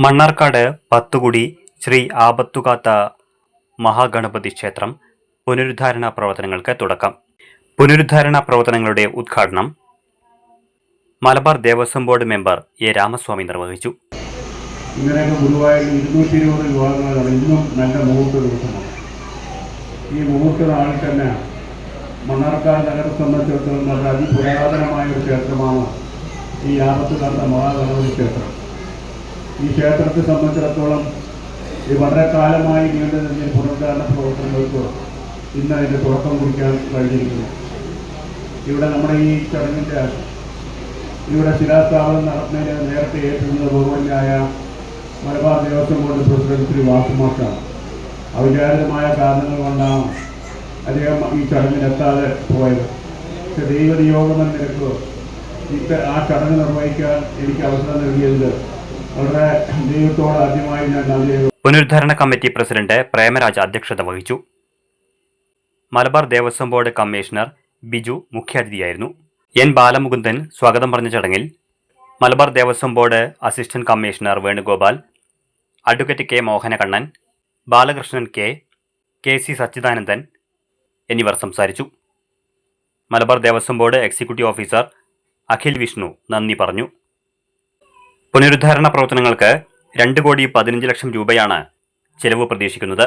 മണ്ണാർക്കാട് പത്തുകുടി ശ്രീ ആപത്തുകാത്ത മഹാഗണപതി ക്ഷേത്രം പുനരുദ്ധാരണ പ്രവർത്തനങ്ങൾക്ക് തുടക്കം. പുനരുദ്ധാരണ പ്രവർത്തനങ്ങളുടെ ഉദ്ഘാടനം Malabar Devaswom board member A Ramaswamy നിർവഹിച്ചു. ഇങ്ങനെയൊക്കെ ഗുരുവായൂരിൽ 220 വിവാഹങ്ങളാണ്. ഇന്നും നല്ല മുഹൂർത്ത ദിവസമാണ്. ഈ മുഹൂർത്ത നാളിൽ തന്നെ മണ്ണാർക്കാട് നഗരത്തെ സംബന്ധിച്ചിടത്തോളം വളരെ അതിപുരാതനമായ ഒരു ക്ഷേത്രമാണ് ഈ ആപത്തുകാത്ത മഹാഗണപതി ക്ഷേത്രം. ഈ ക്ഷേത്രത്തെ സംബന്ധിച്ചിടത്തോളം ഈ വളരെ കാലമായി നീണ്ടു നിന്ന പുനരുദ്ധാരണ പ്രവർത്തനങ്ങൾക്ക് ഇന്ന് അതിൻ്റെ തുടക്കം കുറിക്കാൻ കഴിഞ്ഞിരിക്കുന്നു. ഇവിടെ നമ്മുടെ ഈ ചടങ്ങിൻ്റെ ഇവിടെ ശിലാസ്ഥാപനം നടത്തുന്നതിന് നേരത്തെ ഏറ്റുന്നത് ബഹുമാന്യനായ മലബാർ ദേവസ്വം ബോർഡ് പ്രസിഡന്റ് ശ്രീ വാസുമാഷാണ്. അവിചാരിതമായ കാരണങ്ങൾ കൊണ്ടാണ് അദ്ദേഹം ഈ ചടങ്ങിനെത്താതെ പോയത്. പക്ഷെ ദൈവനിയോഗമെന്ന നിരക്ക് ആ ചടങ്ങ് നിർവഹിക്കാൻ എനിക്ക് അവസരം നൽകിയത് വളരെ ദൈവത്തോട് ആദ്യമായി ഞാൻ നന്ദി. പുനരുദ്ധാരണ കമ്മിറ്റി പ്രസിഡന്റ് പ്രേമരാജ് അധ്യക്ഷത വഹിച്ചു. മലബാർ ദേവസ്വം ബോർഡ് കമ്മീഷണർ ബിജു മുഖ്യാതിഥിയായിരുന്നു. എൻ ബാലമുകുന്ദൻ സ്വാഗതം പറഞ്ഞ ചടങ്ങിൽ Malabar Devaswom board assistant commissioner Venugopal, advocate K Mohanakannan, Balakrishnan K C Sachidanandan എന്നിവർ സംസാരിച്ചു. Malabar Devaswom board executive officer Akhil Vishnu നന്ദി പറഞ്ഞു. പുനരുദ്ധാരണ പ്രവർത്തനങ്ങൾക്ക് 2,15,00,000 രൂപയാണ് ചെലവ് പ്രതീക്ഷിക്കുന്നത്.